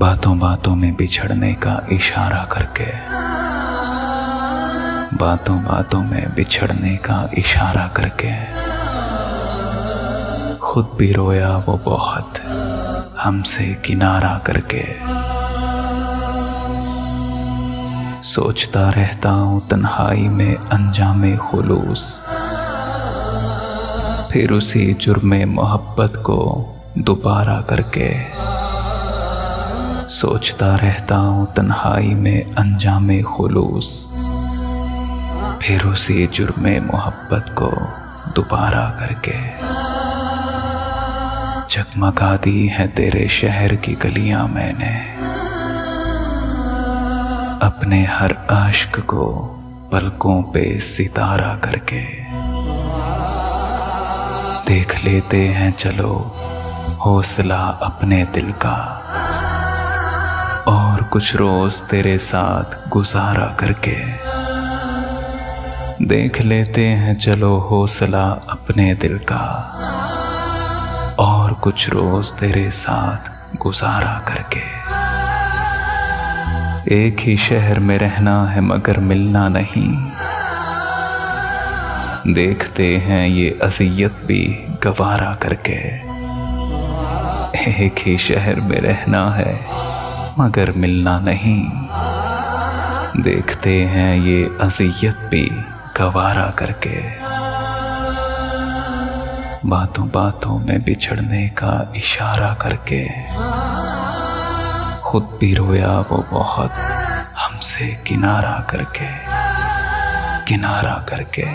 बातों बातों में बिछड़ने का इशारा करके, बातों बातों में बिछड़ने का इशारा करके खुद भी रोया वो बहुत हमसे किनारा करके। सोचता रहता हूँ तन्हाई में अंजामे खुलूस, फिर उसी जुर्मे मोहब्बत को दोबारा करके। सोचता रहता हूँ तन्हाई में अंजामे खुलूस, फिर उसी जुर्मे मोहब्बत को दोबारा करके। जगमगा दी है तेरे शहर की गलियां मैंने, अपने हर आशिक को पलकों पे सितारा करके। देख लेते हैं चलो हौसला अपने दिल का, और कुछ रोज तेरे साथ गुजारा करके। देख लेते हैं चलो हौसला अपने दिल का, और कुछ रोज तेरे साथ गुजारा करके। एक ही शहर में रहना है मगर मिलना नहीं, देखते हैं ये अज़ियत भी गवारा करके। एक ही शहर में रहना है मगर मिलना नहीं, देखते हैं ये अज़ियत भी गवारा करके। बातों बातों में बिछड़ने का इशारा करके खुद भी रोया वो बहुत हमसे किनारा करके, किनारा करके।